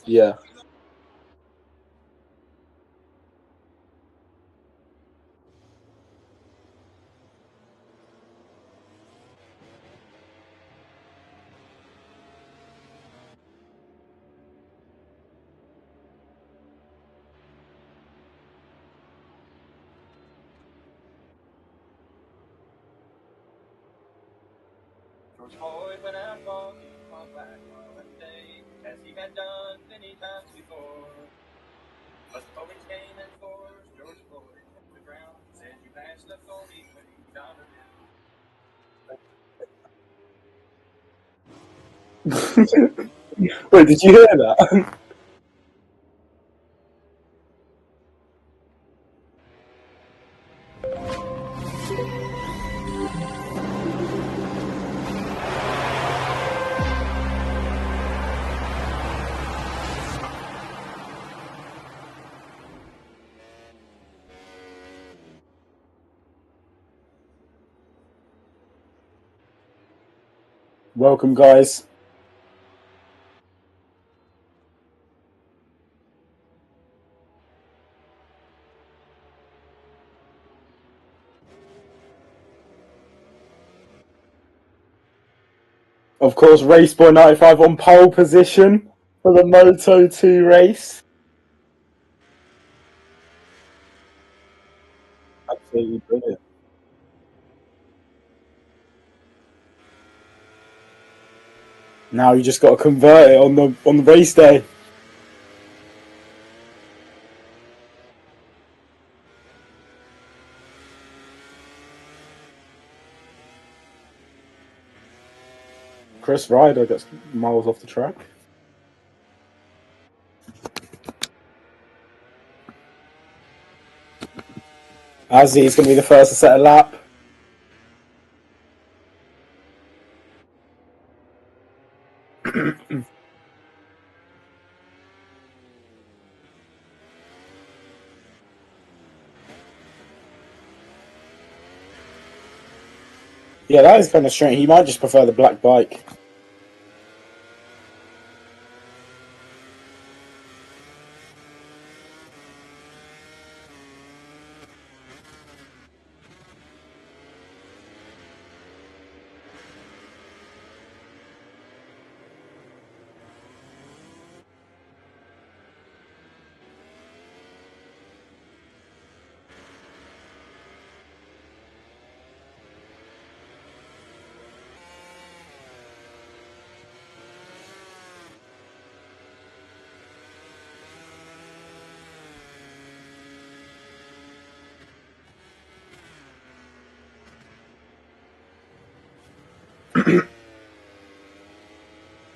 Yeah. George Floyd went out walking on Black Monday, as he had done many times before. But the police came and forced George Floyd to the ground, said you passed a phony $20 bill. Wait, did you hear that? Welcome, guys. Of course, Raceboy95 on pole position for the Moto2 race. Absolutely brilliant. Now you just got to convert it on the race day. Chris Ryder gets miles off the track. Azzy's going to be the first to set a lap. Yeah, that is kind of strange. He might just prefer the black bike.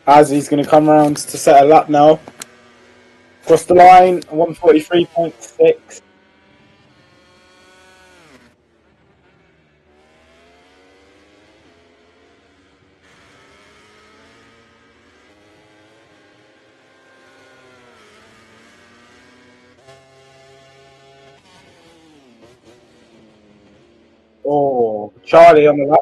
Azzy's going to come around to set a lap now. Across the line, 143.6. Oh, Charlie on the lap.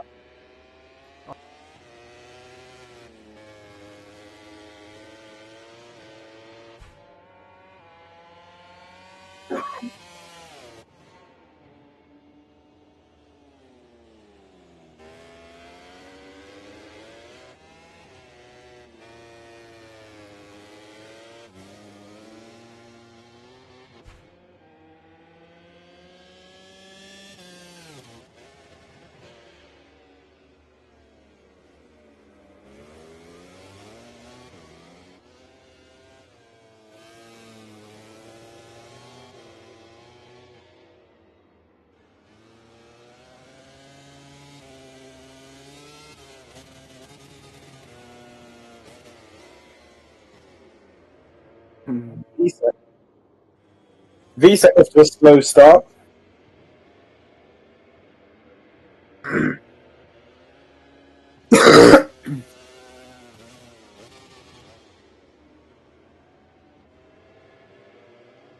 VSEC off to a slow start.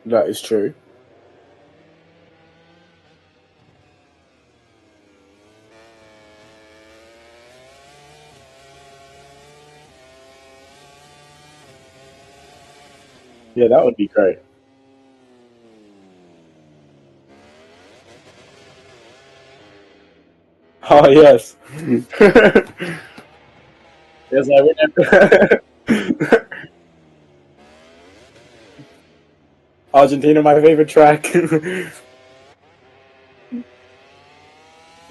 That is true. Yeah, that would be great. Oh yes. Yes, I would. Argentina, my favorite track.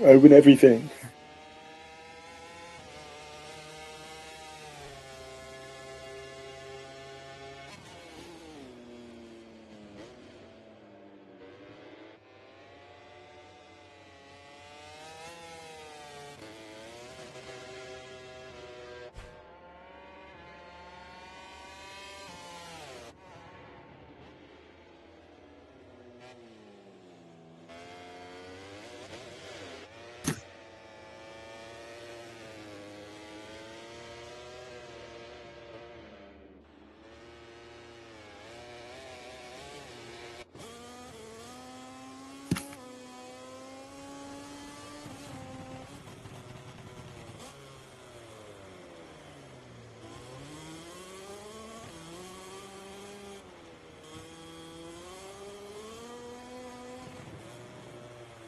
I win everything.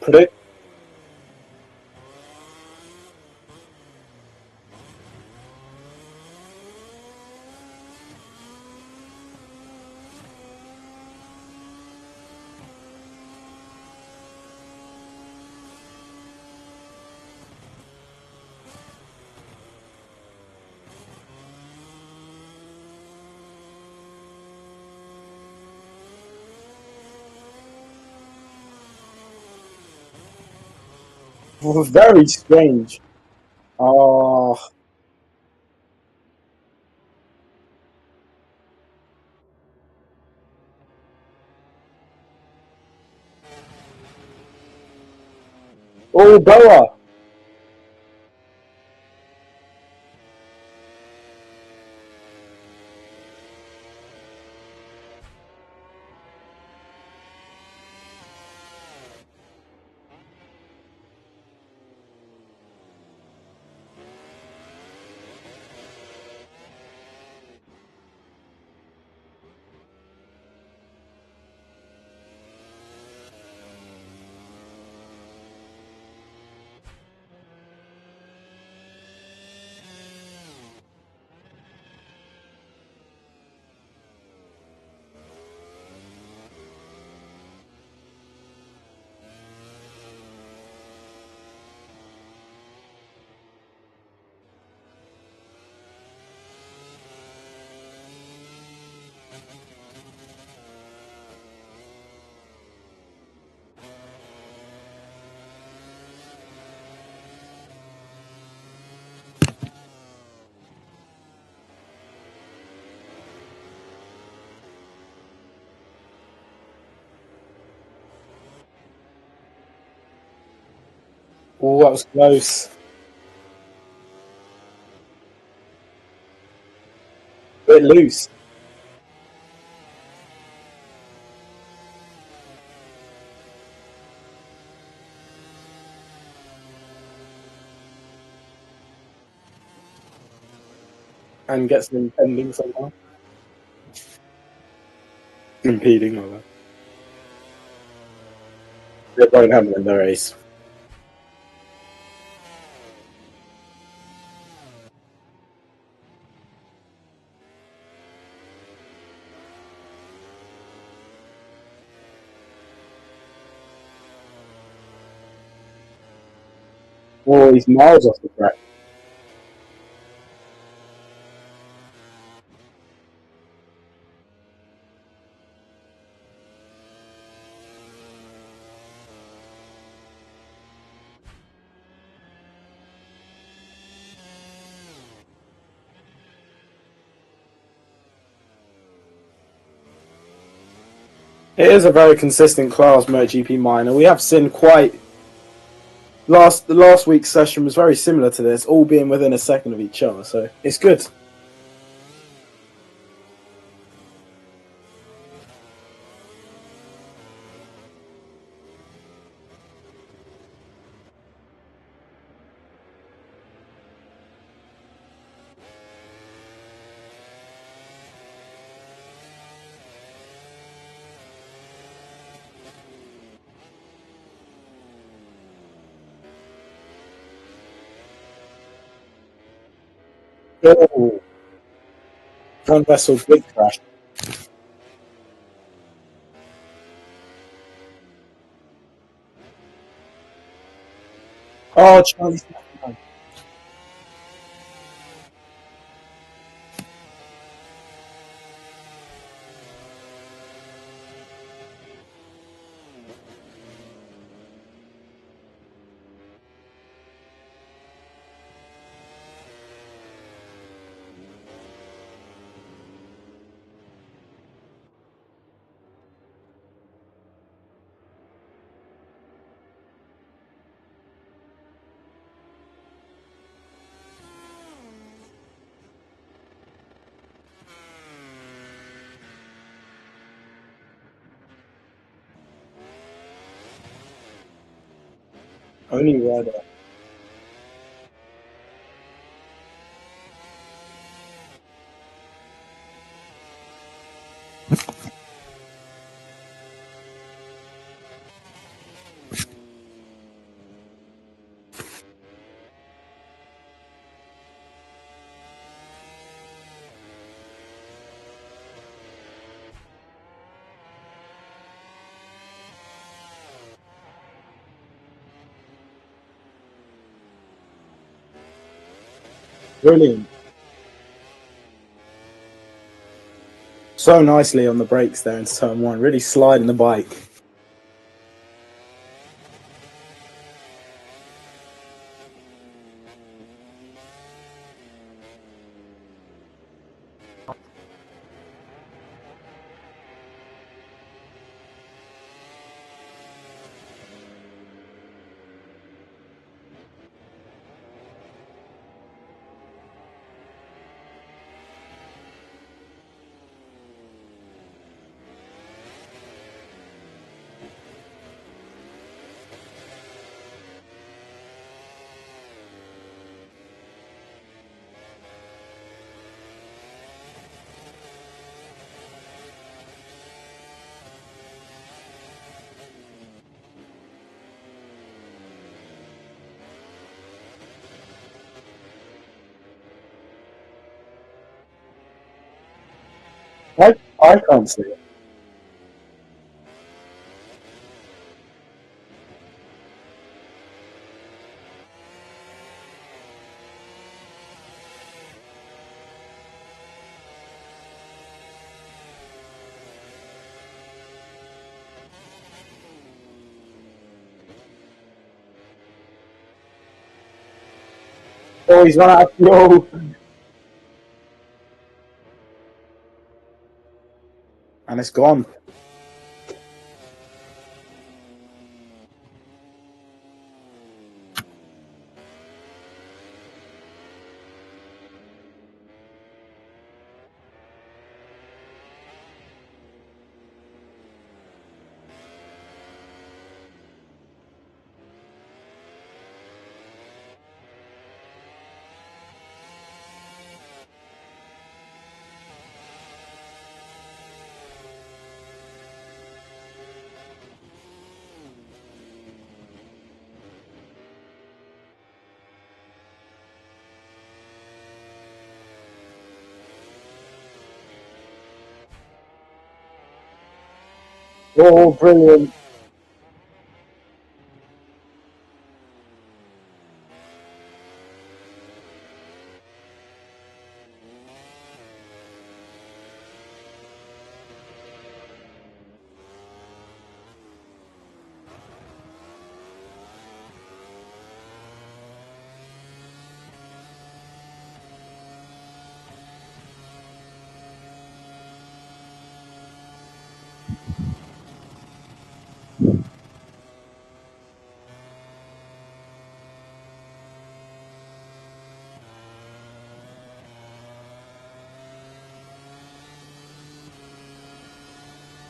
Put it. Very strange. Oh, oh, Boa. Oh, that was close. Bit loose. And gets them impending somehow. Impeding or that. They won't have them in the race. Oh, he's miles off the track. It is a very consistent class, MotoGP minor. We have seen quite the last week's session was very similar to this, all being within a second of each other. So it's good. Oh, front vessel big crash. Oh, Charlie's only rider. Brilliant. So nicely on the brakes there in turn one, really sliding the bike. I can't see it. Oh, he's run out of fuel. And it's gone. Oh, brilliant.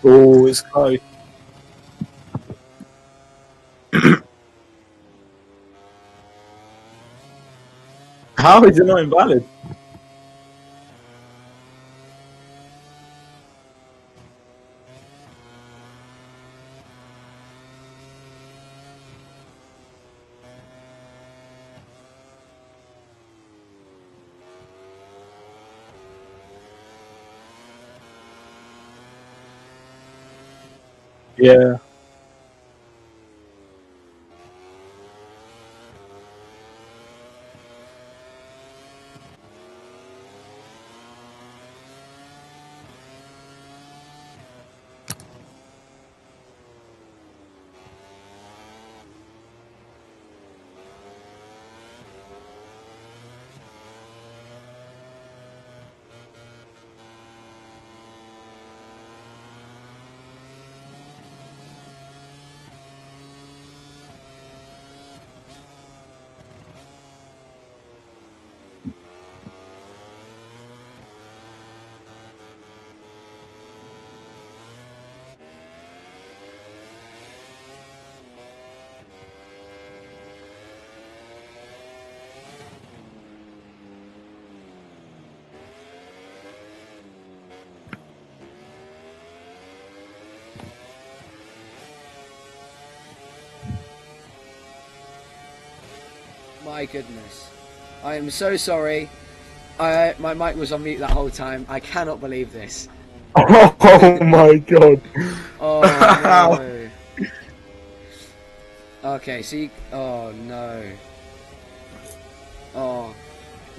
Oh, it's close. How is it not invalid? Yeah. My goodness. I am so sorry. My mic was on mute that whole time. I cannot believe this. Oh my god. Oh no. Okay, see. Oh no. Oh.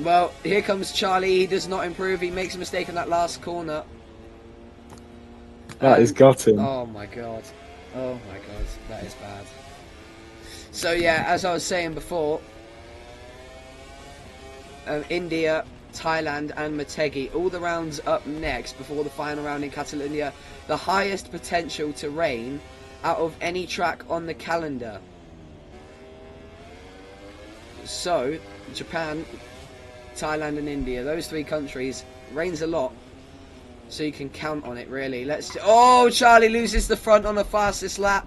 Well, here comes Charlie. He does not improve. He makes a mistake in that last corner. That is gutting. Oh my god. Oh my god. That is bad. So yeah, as I was saying before, India, Thailand and Motegi, all the rounds up next before the final round in Catalonia. The highest potential to rain out of any track on the calendar. So, Japan, Thailand and India, those three countries, rains a lot. So you can count on it really. Oh, Charlie loses the front on the fastest lap.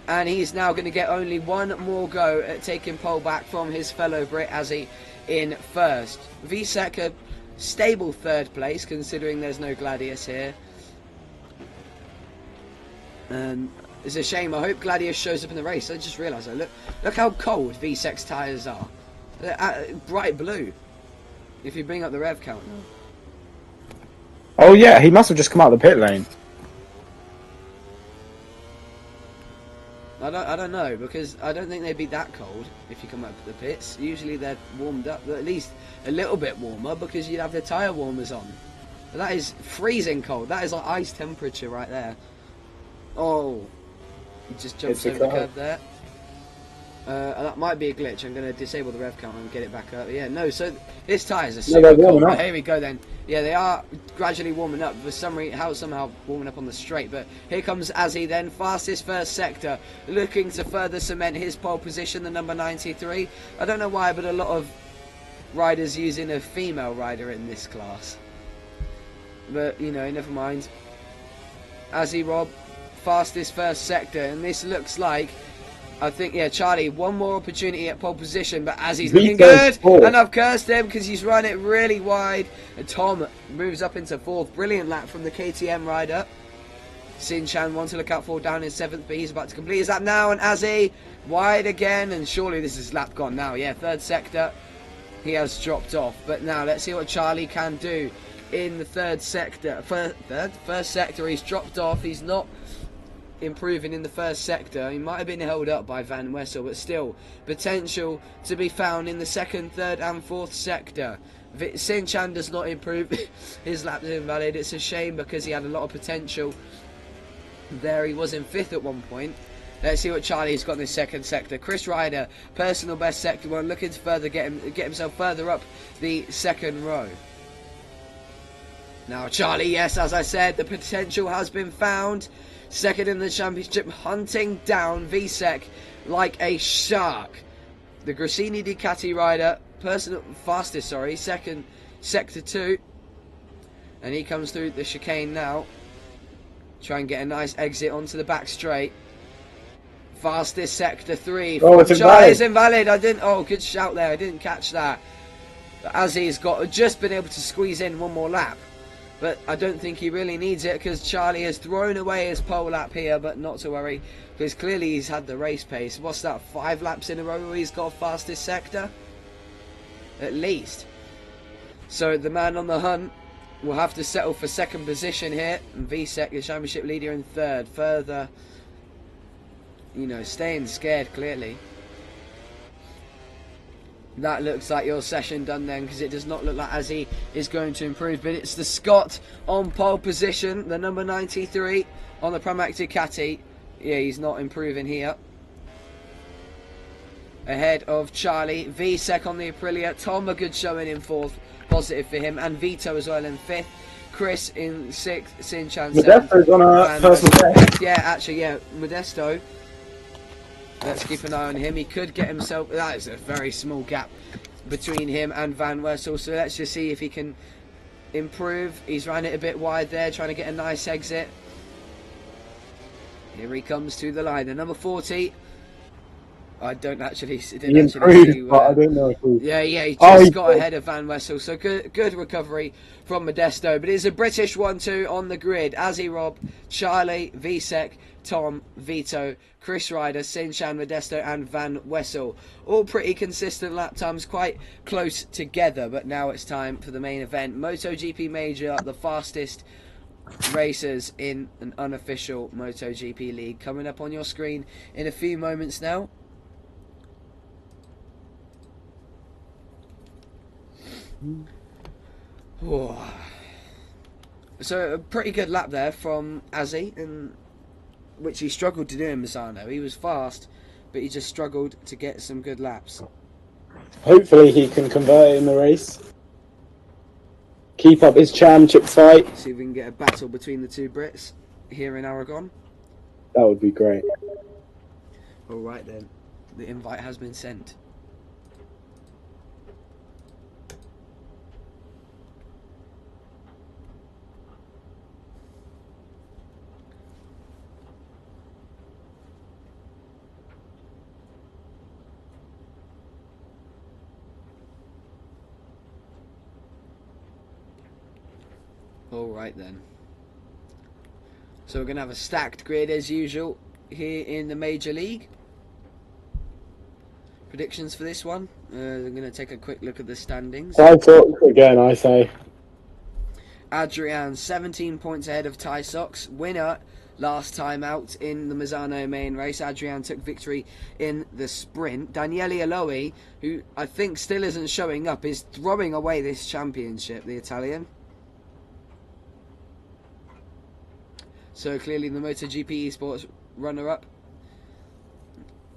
And he's now going to get only one more go at taking pole back from his fellow Brit as he in first. Visek a stable third place considering there's no Gladius here. It's a shame. I hope Gladius shows up in the race. I just realised, look how cold Visek's tyres are. They're bright blue. If you bring up the rev count now. Oh yeah, he must have just come out of the pit lane. I don't know, because I don't think they'd be that cold if you come up to the pits. Usually they're warmed up, at least a little bit warmer, because you'd have the tyre warmers on. But that is freezing cold. That is like ice temperature right there. Oh, he just jumps over the curb there. That might be a glitch. I'm going to disable the rev count and get it back up. Yeah, no, so his tyres are super cold. Oh, here we go then. Yeah, they are gradually warming up. For somehow warming up on the straight. But here comes Azzy then, fastest first sector, looking to further cement his pole position, the number 93. I don't know why, but a lot of riders using a female rider in this class. But, you know, never mind. Azzy Rob, fastest first sector. And this looks like, I think, yeah, Charlie, one more opportunity at pole position, but as he's looking good, and I've cursed him because he's run it really wide. And Tom moves up into fourth. Brilliant lap from the KTM rider. Sin Chan, one to look out for down in seventh, but he's about to complete his lap now. And Azzy, wide again, and surely this is lap gone now. Yeah, third sector, he has dropped off. But now let's see what Charlie can do in the third sector. First sector, he's dropped off. He's not improving in the first sector. He might have been held up by Van Wessel, but still potential to be found in the second, third and fourth sector. Sin Chan does not improve. His lap is invalid. It's a shame because he had a lot of potential there. He was in fifth at one point. Let's see what Charlie's got in the second sector. Chris Ryder, personal best sector one, looking to further get himself further up the second row. Now Charlie, yes, as I said, the potential has been found. Second in the championship, hunting down Visek like a shark. The Grassini Ducati rider, second, sector 2. And he comes through the chicane now. Try and get a nice exit onto the back straight. Fastest sector 3. Oh, it's invalid. It's invalid. Good shout there. I didn't catch that. But Azzy's just been able to squeeze in one more lap. But I don't think he really needs it because Charlie has thrown away his pole lap here, but not to worry because clearly he's had the race pace. What's that, 5 laps in a row where he's got fastest sector? At least. So the man on the hunt will have to settle for second position here. And Visek, the championship leader, in third. Further, staying scared, clearly. That looks like your session done then, because it does not look like Azzy is going to improve. But it's the Scot on pole position, the number 93 on the Pramac Ducati. Yeah, he's not improving here. Ahead of Charlie. Visek on the Aprilia. Tom, a good showing in fourth. Positive for him. And Vito as well in fifth. Chris in sixth. Sinchan seventh. Modesto's on a personal best. Yeah, actually, yeah. Modesto. Let's keep an eye on him. He could get himself... That is a very small gap between him and Van Wessel. So let's just see if he can improve. He's ran it a bit wide there, trying to get a nice exit. Here he comes to the line. The number 40. I don't actually... He improved, but I don't know if he... Yeah, he just got ahead of Van Wessel. So good recovery from Modesto. But it's a British 1-2 on the grid. Azzy, Rob, Charlie, Visek, Tom, Vito, Chris Ryder, Sinchan, Modesto and Van Wessel. All pretty consistent lap times, quite close together. But now it's time for the main event. MotoGP Major, the fastest racers in an unofficial MotoGP league. Coming up on your screen in a few moments now. Oh. So a pretty good lap there from Azzy, in which he struggled to do in Misano. He was fast, but he just struggled to get some good laps. Hopefully he can convert it in the race. Keep up his championship fight. See if we can get a battle between the two Brits here in Aragon. That would be great. Alright then, the invite has been sent. Alright then. So we're going to have a stacked grid as usual here in the Major League. Predictions for this one? I'm going to take a quick look at the standings. I thought again, I say. Adrian 17 points ahead of Ty Sox. Winner last time out in the Misano main race. Adrian took victory in the sprint. Daniele Aloe, who I think still isn't showing up, is throwing away this championship, the Italian. So clearly the MotoGP Esports runner-up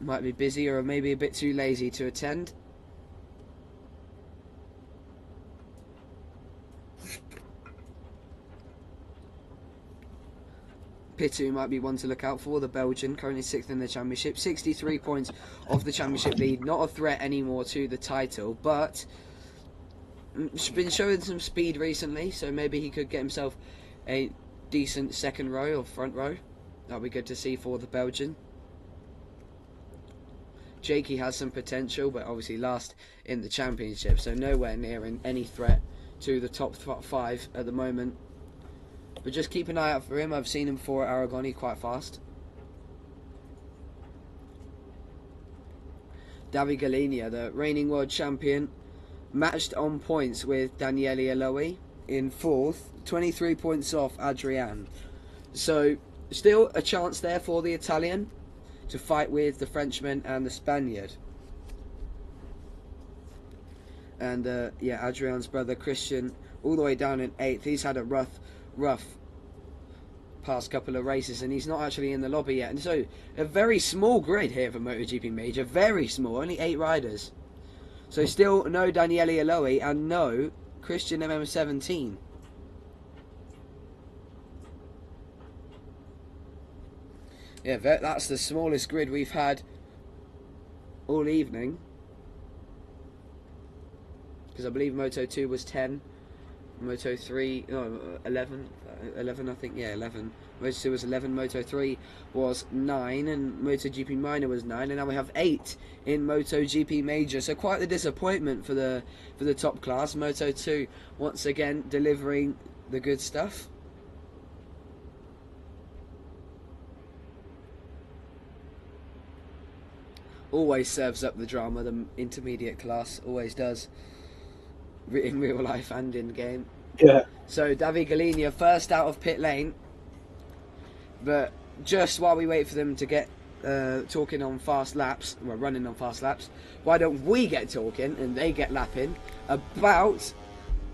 might be busy or maybe a bit too lazy to attend. Pitu might be one to look out for, the Belgian, currently 6th in the championship. 63 points off the championship lead, not a threat anymore to the title, but been showing some speed recently, so maybe he could get himself a decent second row or front row. That'll be good to see for the Belgian. Jakey has some potential, but obviously last in the championship, so nowhere near in any threat to the top 5 at the moment. But just keep an eye out for him. I've seen him for Aragon, he's quite fast. Davide Galinia, the reigning world champion, matched on points with Daniele Aloe in 4th, 23 points off Adrian. So still a chance there for the Italian to fight with the Frenchman and the Spaniard. And yeah, Adrian's brother Christian all the way down in 8th. He's had a rough past couple of races and he's not actually in the lobby yet. And so a very small grid here for MotoGP Major, very small, only 8 riders. So still no Daniele Aloe and no Christian MM17. Yeah, that's the smallest grid we've had all evening. Because I believe Moto 2 was 10. Moto 3, no, 11. 11, I think, yeah, 11. Moto 2 was 11, Moto 3 was 9, and MotoGP Minor was 9, and now we have 8 in MotoGP Major. So quite the disappointment for the top class. Moto 2 once again delivering the good stuff. Always serves up the drama, the intermediate class always does, in real life and in game. Yeah. So David Galinia first out of pit lane. But just while we wait for them to get talking on fast laps, well, running on fast laps, why don't we get talking and they get lapping about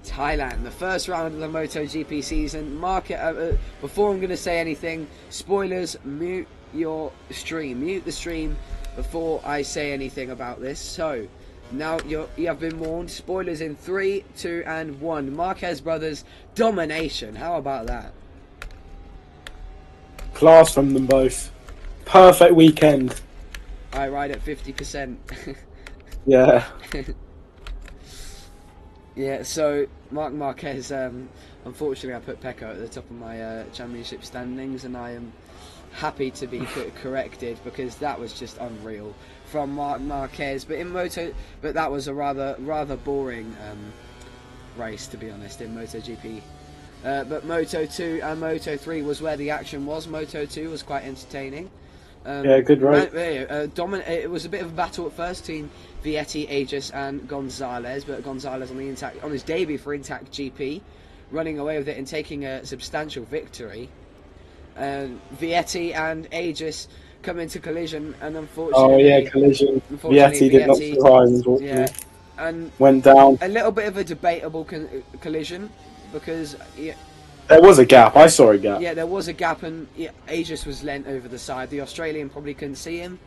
Thailand, the first round of the MotoGP season. Mark it. Before I'm going to say anything, spoilers, mute your stream. Mute the stream before I say anything about this. So, now you have been warned. Spoilers in 3, 2, and 1. Marquez brothers domination. How about that? Class from them both. Perfect weekend. I ride at 50%. Yeah. Yeah, so Marc Marquez, unfortunately I put Pecco at the top of my championship standings, and I am happy to be corrected, because that was just unreal from Marc Marquez. But that was a rather boring race, to be honest, in MotoGP. But Moto 2 and Moto 3 was where the action was. Moto 2 was quite entertaining. Yeah, good race. It was a bit of a battle at first between Vietti, Aegis and Gonzalez, but Gonzalez on his debut for Intact GP, running away with it and taking a substantial victory. Vietti and Aegis come into collision, and unfortunately... collision. Vietti did not survive, unfortunately. Yeah, and went down. A little bit of a debatable collision, because... There was a gap. I saw a gap. Yeah, there was a gap, and Aegis was lent over the side. The Australian probably couldn't see him,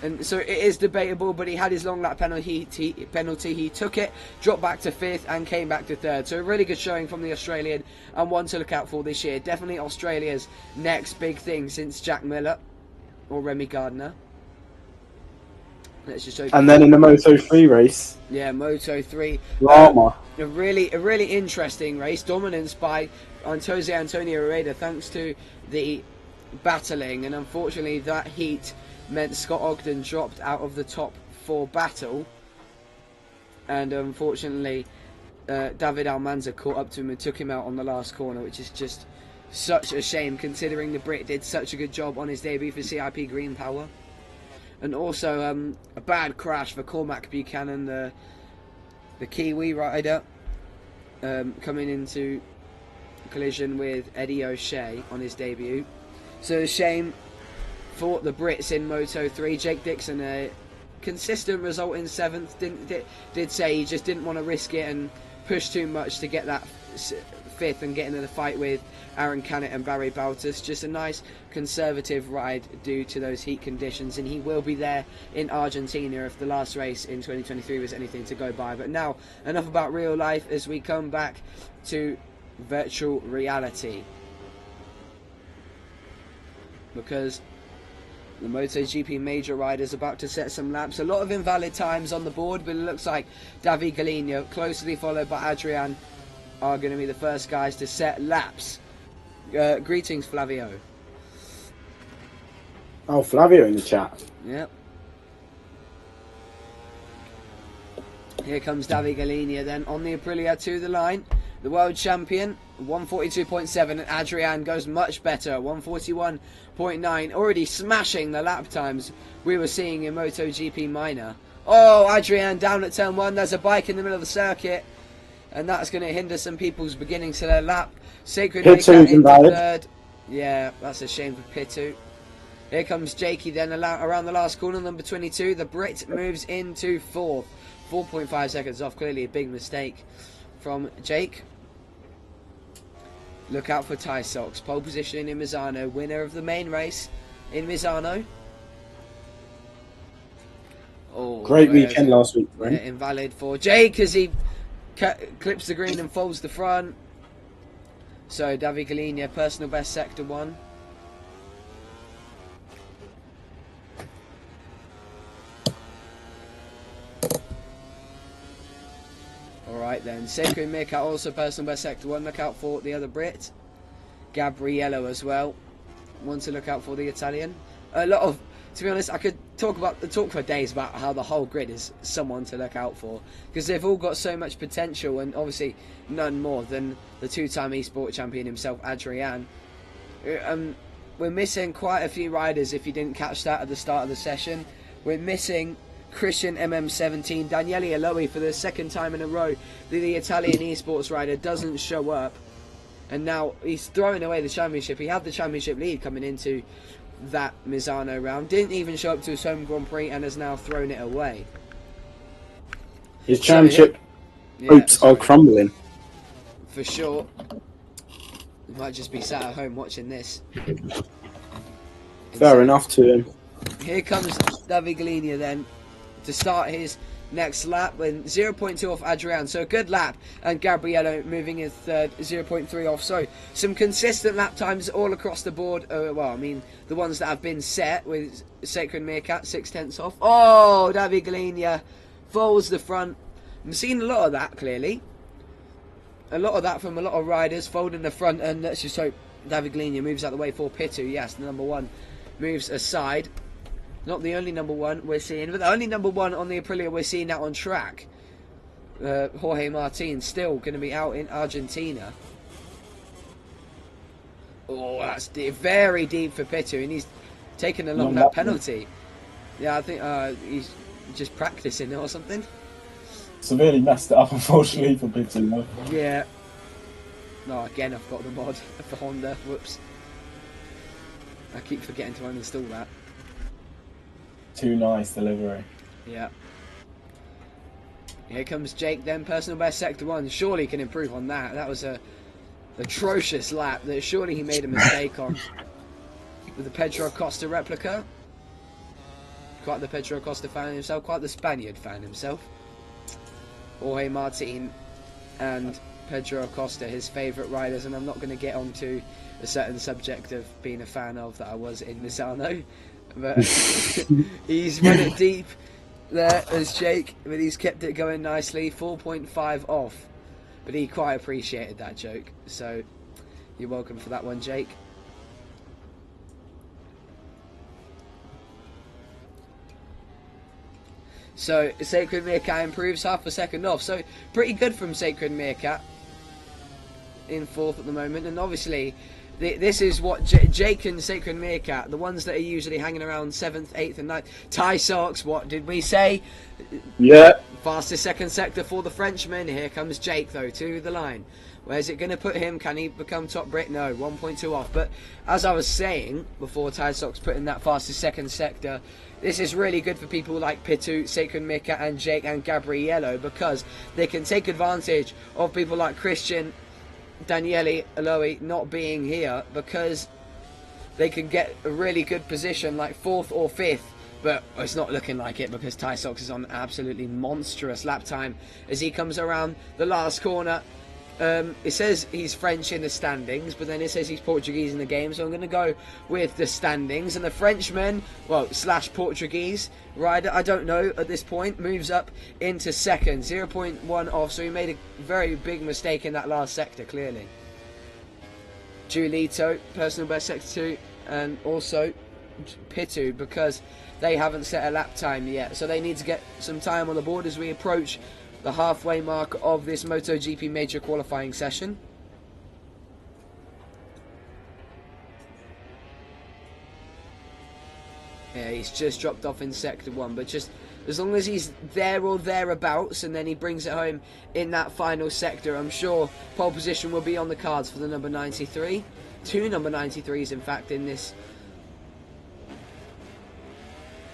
and so it is debatable. But he had his long lap penalty. He took it, dropped back to 5th, and came back to 3rd. So a really good showing from the Australian, and one to look out for this year. Definitely Australia's next big thing since Jack Miller or Remy Gardner. Let's just and then in the Moto 3 race. Yeah, Moto 3. Drama. A really interesting race. Dominance by Jose Antonio Rueda, thanks to the battling. And unfortunately, that heat meant Scott Ogden dropped out of the top 4 battle. And unfortunately, David Almanza caught up to him and took him out on the last corner, which is just such a shame, considering the Brit did such a good job on his debut for CIP Green Power. And also a bad crash for Cormac Buchanan, the Kiwi rider, coming into collision with Eddie O'Shea on his debut. So a shame for the Brits in Moto 3. Jake Dixon, a consistent result in 7th, did say he just didn't want to risk it and push too much to get that 5th and get into the fight with Aaron Canet and Barry Baltus. Just a nice conservative ride due to those heat conditions, and he will be there in Argentina if the last race in 2023 was anything to go by. But now, enough about real life as we come back to virtual reality, because the MotoGP major riders about to set some laps. A lot of invalid times on the board, but it looks like David Galiño, closely followed by Adrian, are going to be the first guys to set laps. Greetings, Flavio. Oh, Flavio in the chat. Yep. Here comes David Galiño then on the Aprilia to the line. The world champion, 142.7, and Adrian goes much better, 141.9, already smashing the lap times we were seeing in MotoGP Minor. Oh, Adrian down at turn 1, there's a bike in the middle of the circuit, and that's going to hinder some people's beginnings to their lap. Sacred Pitu's into invalid. 3rd. Yeah, that's a shame for Pitu. Here comes Jakey then around the last corner, number 22. The Brit moves into 4th. 4.5 seconds off, clearly a big mistake from Jake. Look out for Ty Socks. Pole position in Misano. Winner of the main race in Misano. Oh, great weekend last week, yeah, invalid for Jake as he clips the green and folds the front. So David Galiño, personal best sector 1. Alright then, Seiko Mika also personal best sector 1. Look out for the other Brit. Gabriello as well. One to look out for the Italian. A lot of, to be honest, I could talk for days about how the whole grid is someone to look out for, because they've all got so much potential, and obviously none more than the 2-time eSport champion himself, Adrian. We're missing quite a few riders if you didn't catch that at the start of the session. We're missing Christian MM17, Daniele Aloe for the second time in a row. The Italian esports rider doesn't show up. And now he's throwing away the championship. He had the championship lead coming into that Misano round. Didn't even show up to his home Grand Prix and has now thrown it away. His championship hopes are crumbling. For sure. He might just be sat at home watching this. Fair enough to him. Here comes Daviglinia then to start his next lap with 0.2 off Adrian. So a good lap. And Gabriello moving in third, 0.3 off. So some consistent lap times all across the board. Well, I mean, the ones that have been set with Sacred Meerkat, 0.6 off. Oh, Daviglinia folds the front. I'm seeing a lot of that, clearly. A lot of that from a lot of riders, folding the front. And let's just hope Daviglinia moves out of the way for Pitu. Yes, the number one moves aside. Not the only number one we're seeing, but the only number one on the Aprilia we're seeing out on track. Jorge Martin still going to be out in Argentina. Oh, that's very deep for Pitu, and he's taken a long lap penalty. Yeah, I think he's just practicing or something. Severely messed it up, unfortunately, for Pitu, though. Yeah. No, again, I've got the mod for Honda. Whoops. I keep forgetting to uninstall that. Too nice delivery. Yeah. Here comes Jake then, personal best sector 1. Surely can improve on that. That was a atrocious lap that surely he made a mistake on. With the Pedro Acosta replica. Quite the Pedro Acosta fan himself, quite the Spaniard fan himself. Jorge Martin and Pedro Acosta, his favourite riders, and I'm not going to get onto a certain subject of being a fan of that I was in Misano. But he's run it deep there as Jake, but he's kept it going nicely. 4.5 off, but he quite appreciated that joke, so you're welcome for that one, Jake. So Sacred Meerkat improves half a second off, so pretty good from Sacred Meerkat in fourth at the moment. And obviously this is what Jake and Sacred Meerkat, the ones that are usually hanging around 7th, 8th and 9th. Ty Socks, what did we say? Yeah. Fastest second sector for the Frenchman. Here comes Jake, though, to the line. Where's it going to put him? Can he become top Brit? No, 1.2 off. But as I was saying before, Ty Socks put in that fastest second sector, this is really good for people like Pitu, Sacred Meerkat and Jake and Gabriello, because they can take advantage of people like Christian, Daniele Aloe not being here, because they can get a really good position like 4th or 5th, but it's not looking like it because Ty Socks is on an absolutely monstrous lap time as he comes around the last corner. It says he's French in the standings, but then it says he's Portuguese in the game, so I'm going to go with the standings. And the Frenchman, well, / Portuguese rider, I don't know at this point, moves up into second, 0.1 off, so he made a very big mistake in that last sector, clearly. Giulito, personal best sector 2, and also Pitu, because they haven't set a lap time yet, so they need to get some time on the board as we approach the halfway mark of this MotoGP major qualifying session. Yeah, he's just dropped off in sector 1, but just as long as he's there or thereabouts and then he brings it home in that final sector, I'm sure pole position will be on the cards for the number 93. 2 number 93s, in fact, in this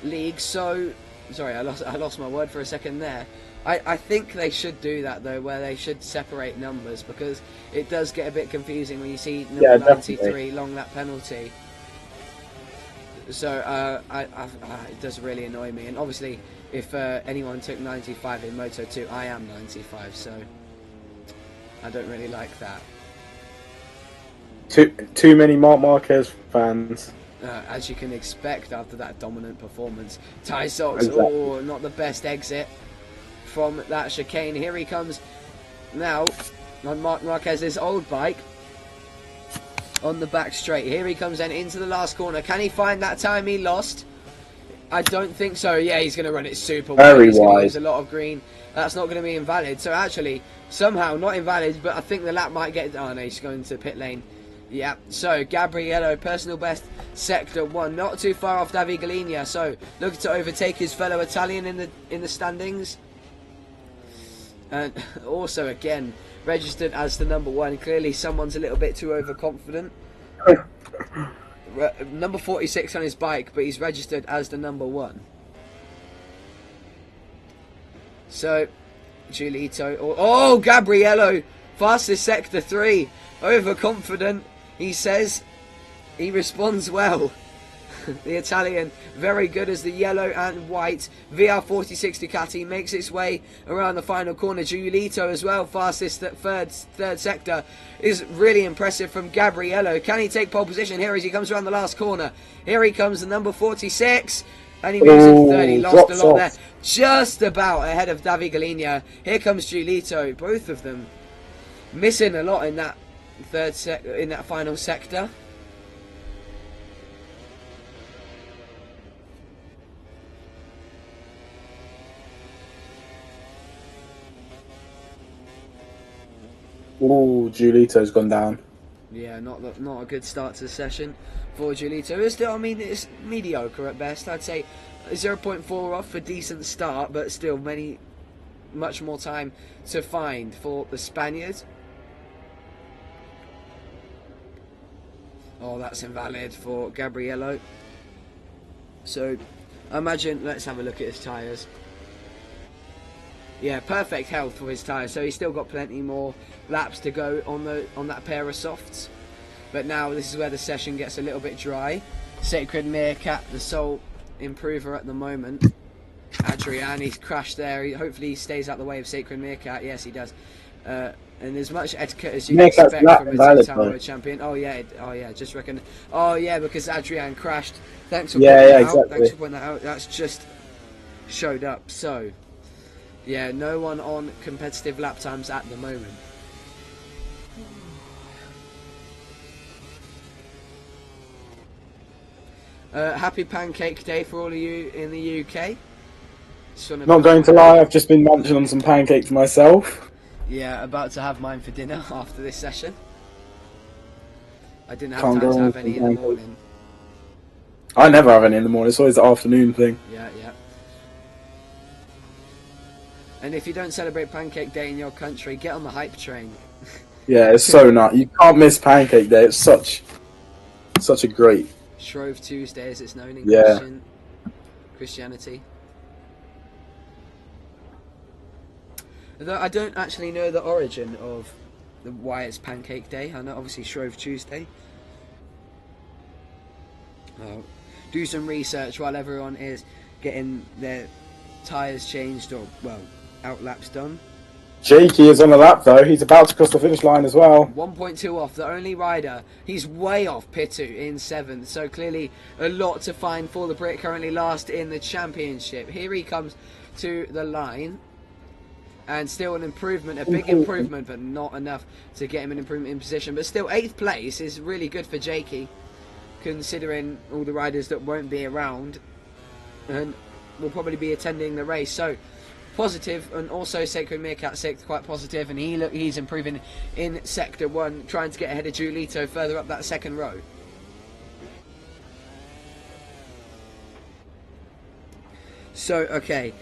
league. So, sorry, I lost my word for a second there. I think they should do that, though, where they should separate numbers, because it does get a bit confusing when you see number 93 long lap penalty. So it does really annoy me. And obviously, if anyone took 95 in Moto 2, I am 95, so I don't really like that. Too many Marc Marquez fans. As you can expect after that dominant performance. Ty Socks, Exactly. oh, not the best exit from that chicane. Here he comes now on Marc Marquez's old bike on the back straight. Here he comes then into the last corner. Can he find that time he lost? I don't think so. Yeah, he's going to run it super wide. Very He's going to wide. lose a lot of green. That's not going to be invalid. So actually, somehow not invalid, but I think the lap might get... Oh no, he's going to pit lane. Yeah, so Gabriello, personal best, sector 1, not too far off Davide Galina, so looking to overtake his fellow Italian in the standings. And also, again, registered as the number 1. Clearly, someone's a little bit too overconfident. Number 46 on his bike, but he's registered as the number 1. So, Giulito. Oh, Gabriello! Fastest sector 3. Overconfident. He says he responds well. The Italian, very good as the yellow and white VR46 Ducati makes its way around the final corner. Giulito as well, fastest third sector, is really impressive from Gabriello. Can he take pole position here as he comes around the last corner? Here he comes, the number 46, and he moves into third. He lost a lot there, just about ahead of Davide Galina. Here comes Giulito. Both of them missing a lot in that final sector. Oh, Giulito's gone down. Yeah, not a good start to the session for Giulito. It's still, I mean, it's mediocre at best. I'd say 0.4 off for decent start, but still much more time to find for the Spaniard. Oh, that's invalid for Gabriello. So, I imagine, let's have a look at his tyres. Yeah, perfect health for his tyres, so he's still got plenty more laps to go on that pair of softs. But now this is where the session gets a little bit dry. Sacred Meerkat, the sole improver at the moment. Adrian, he's crashed there. Hopefully he stays out the way of Sacred Meerkat. Yes, he does. And as much etiquette as you can expect from a two-time world champion. Oh yeah, just reckon. Oh yeah, because Adrian crashed. Thanks for pointing that out. Exactly. Thanks for pointing that out. That's just showed up. So, yeah, no one on competitive lap times at the moment. Happy Pancake Day for all of you in the UK. Not going to lie, I've just been munching on some pancakes myself. Yeah, about to have mine for dinner after this session. I didn't have time to have any in the morning. I never have any in the morning, it's always the afternoon thing. Yeah. And if you don't celebrate Pancake Day in your country, get on the hype train. Yeah, it's so nut. You can't miss Pancake Day. It's such a great. Shrove Tuesday, as it's known in Christianity. Though I don't actually know the origin of why it's Pancake Day. I know obviously Shrove Tuesday. I'll do some research while everyone is getting their tyres changed or, well, outlaps done. Jakey is on the lap though. He's about to cross the finish line as well. 1.2 off, the only rider. He's way off Pitu in 7th, so clearly a lot to find for the Brit, currently last in the championship. Here he comes to the line, and still an improvement, a big improvement, but not enough to get him an improvement in position. But still, 8th place is really good for Jakey, considering all the riders that won't be around and will probably be attending the race. So positive, and also Sacred Meerkat 6th, quite positive, and he's improving in sector 1, trying to get ahead of Giulito further up that second row. So okay,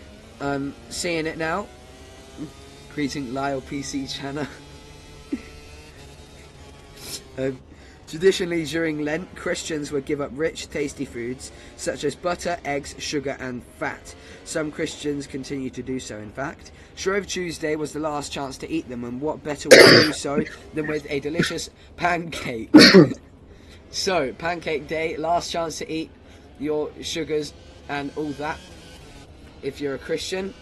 seeing it now. Greeting Lyle PC channel. Traditionally during Lent, Christians would give up rich, tasty foods such as butter, eggs, sugar and fat. Some Christians continue to do so, in fact. Shrove Tuesday was the last chance to eat them, and what better way to do so than with a delicious pancake. So, Pancake Day, last chance to eat your sugars and all that if you're a Christian,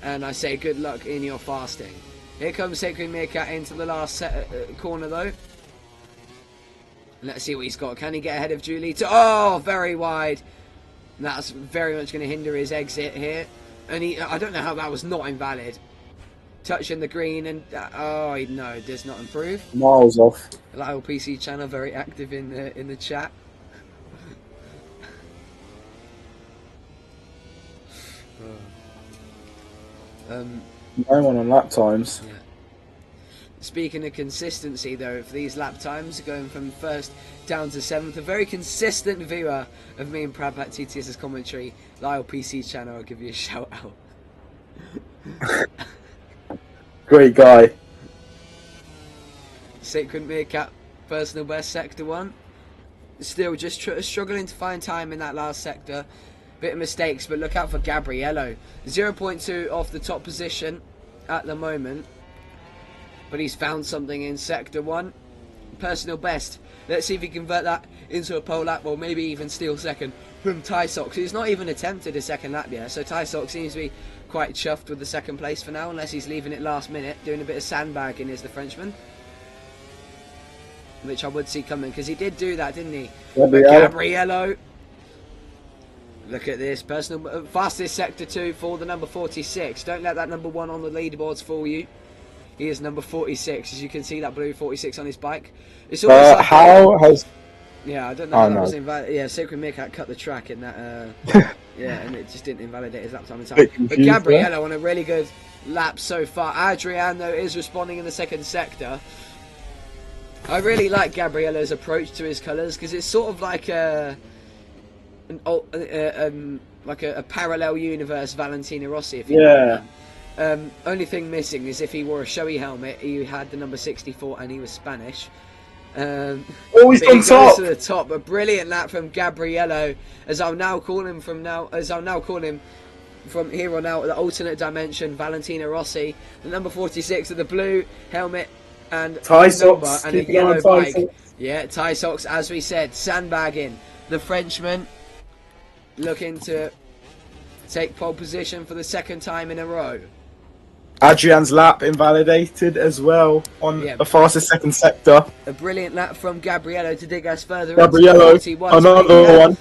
and I say good luck in your fasting. Here comes Sacred Meerkat into the last corner though. Let's see what he's got. Can he get ahead of Giulito? Oh, very wide. That's very much going to hinder his exit here. And I don't know how that was not invalid. Touching the green and... oh, no, does not improve. Miles off. Lyle PC channel, very active in the chat. No one on lap times. Yeah. Speaking of consistency, though, for these lap times, going from first down to 7th, a very consistent viewer of me and Prabhat TTS's commentary, Lyle PC's channel, I'll give you a shout out. Great guy. Sacred Meerkat, personal best, sector 1. Still just struggling to find time in that last sector. Bit of mistakes, but look out for Gabriello. 0.2 off the top position at the moment. But he's found something in sector 1. Personal best. Let's see if he can convert that into a pole lap, or maybe even steal second from Tysox. He's not even attempted a second lap yet, so Tysox seems to be quite chuffed with the second place for now, unless he's leaving it last minute, doing a bit of sandbagging is the Frenchman. Which I would see coming, because he did do that, didn't he? Gabriello. Look at this. Personal fastest sector 2 for the number 46. Don't let that number 1 on the leaderboards fool you. He is number 46, as you can see that blue 46 on his bike. It's almost like how has... Yeah, I don't know how that was invalid. Yeah, Sacred Meerkat cut the track in that. Yeah, and it just didn't invalidate his lap time. But Gabriello on a really good lap so far. Adrian, though, is responding in the second sector. I really like Gabriello's approach to his colours, because it's sort of like a parallel universe Valentino Rossi, if you know what I mean. Only thing missing is if he wore a showy helmet, he had the number 64 and he was Spanish. He's on top. To the top. A brilliant lap from Gabriello, as I'll now call him from here on out, the alternate dimension Valentino Rossi, the number 46 of the blue helmet and Tysox and a yellow bike. Yeah, Tysox, as we said, sandbagging. The Frenchman looking to take pole position for the second time in a row. Adrian's lap invalidated as well on the fastest second sector. A brilliant lap from Gabriello to dig us further. Gabriello, another one.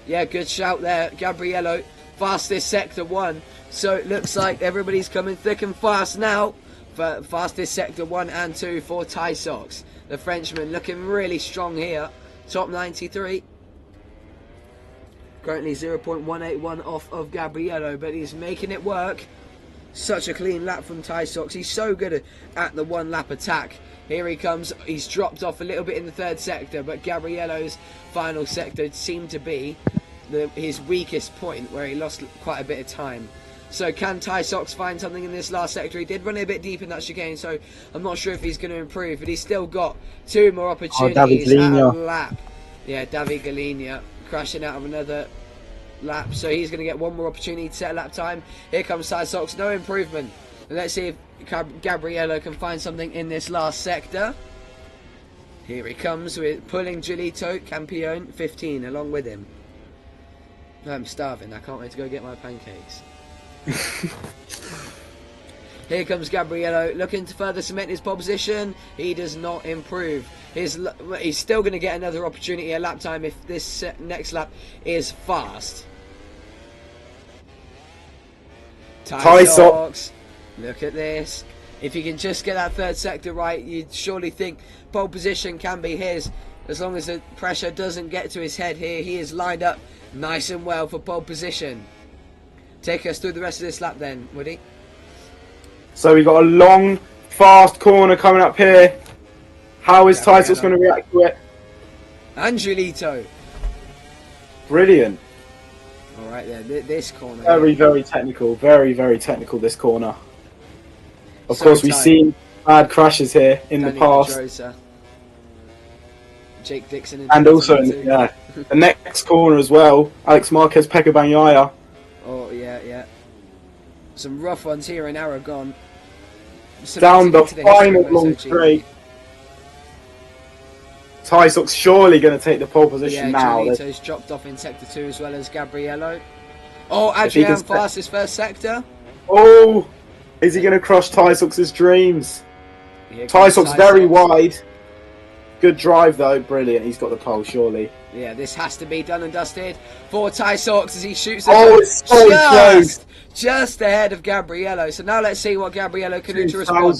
Yeah, good shout there. Gabriello, fastest sector 1. So it looks like everybody's coming thick and fast now for fastest sector 1 and 2 for Tysox. The Frenchman looking really strong here. Top 93. Currently 0.181 off of Gabriello, but he's making it work. Such a clean lap from Tysox. He's so good at the one lap attack. Here he comes. He's dropped off a little bit in the third sector, but Gabriello's final sector seemed to be his weakest point, where he lost quite a bit of time. So can Tysox find something in this last sector? He did run a bit deep in that chicane, so I'm not sure if he's going to improve, but he's still got 2 more opportunities at a lap. Yeah, David Galinia crashing out of another lap, so he's going to get 1 more opportunity to set a lap time. Here comes Tysox, no improvement. And let's see if Gabriello can find something in this last sector. Here he comes with pulling Julito Campione 15 along with him. I'm starving, I can't wait to go get my pancakes. Here comes Gabriello looking to further cement his pole position. He does not improve. He's still going to get another opportunity at lap time if this next lap is fast. Tysox, look at this. If he can just get that third sector right, you'd surely think pole position can be his. As long as the pressure doesn't get to his head here, he is lined up nice and well for pole position. Take us through the rest of this lap then, Woody. So we've got a long, fast corner coming up here. How is Tysox going to react to it? Angelito. Brilliant. Alright then, this corner. Very, very technical. Very, very technical, this corner. Of course, we've seen bad crashes here in the past. Pedrosa. Jake Dixon. And also, the next corner as well. Alex Marquez, Pekka Bagnaia. Oh, yeah. Some rough ones here in Aragon. Down the final long straight. Tysox surely going to take the pole position now. Julito's dropped off in sector 2 as well as Gabriello. Oh, Adrian fastest first sector. Oh, is he going to crush Tysox's dreams? Tysox very wide. Good drive though, brilliant. He's got the pole surely. Yeah, this has to be done and dusted for Tysox as he shoots it's so close. Just ahead of Gabriello. So now let's see what Gabriello can do to respond.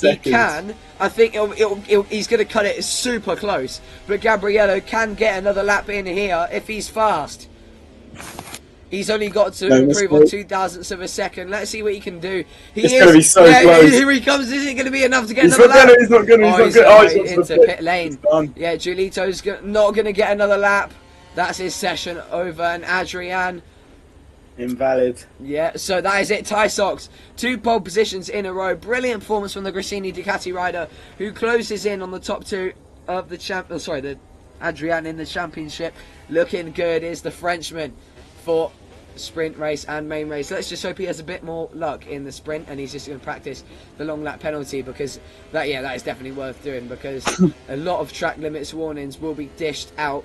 He can. I think he's going to cut it super close. But Gabriello can get another lap in here if he's fast. He's only got to No improve on mistake. 0.02 of a second. Let's see what he can do. It's gonna be so yeah, close. Here he comes. Is it going to be enough to get He's another not lap? gonna. He's not gonna. He's not gonna. Oh, he's Going got to into the pit lane. It's done. Yeah, Giolito's not going to get another lap. That's his session over, and Adrian. Invalid. Yeah, so that is it. Ty Socks, 2 pole positions in a row. Brilliant performance from the Gresini Ducati rider, who closes in on the top 2 of the the Adrian in the championship. Looking good is the Frenchman for sprint race and main race. Let's just hope he has a bit more luck in the sprint, and he's just going to practice the long lap penalty, because that is definitely worth doing, because a lot of track limits warnings will be dished out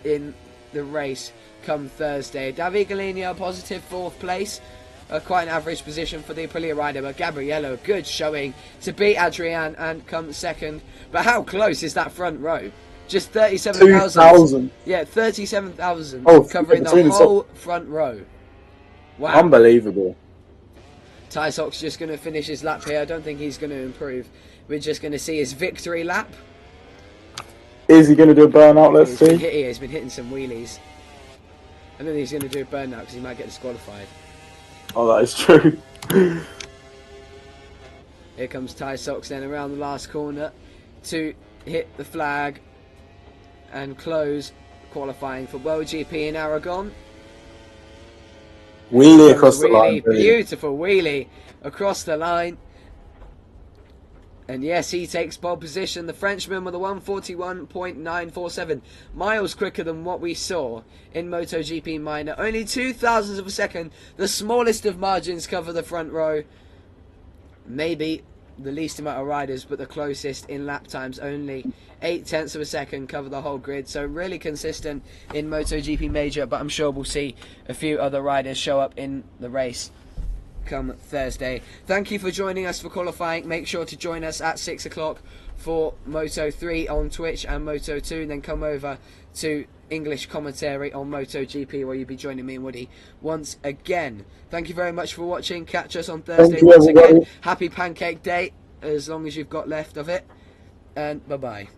in the race come Thursday. Davide Galina, positive 4th place. Quite an average position for the Aprilia rider, but Gabriello, good showing to beat Adrian and come 2nd. But how close is that front row? Just 37,000. 2,000. Yeah, 37,000 Oh, covering the between the whole front row. Wow. Unbelievable. Ty Sock's just going to finish his lap here. I don't think he's going to improve. We're just going to see his victory lap. Is he going to do a burnout? Let's see. He's been hitting some wheelies. I don't think he's going to do a burnout because he might get disqualified. Oh, that is true. Here comes Ty Socks then around the last corner to hit the flag and close qualifying for World GP in Aragon. Wheelie across the line. Wheelie, beautiful wheelie across the line. And yes, he takes pole position. The Frenchman with a 141.947. Miles quicker than what we saw in MotoGP Minor. Only 0.02 of a second. The smallest of margins cover the front row. Maybe the least amount of riders, but the closest in lap times. Only 0.8 of a second cover the whole grid. So really consistent in MotoGP Major. But I'm sure we'll see a few other riders show up in the race come Thursday. Thank you for joining us for qualifying. Make sure to join us at 6 o'clock for Moto 3 on Twitch and Moto 2, and then come over to English commentary on MotoGP, where you'll be joining me and Woody once again. Thank you very much for watching. Catch us on Thursday once again. Happy Pancake Day, as long as you've got left of it, and bye bye.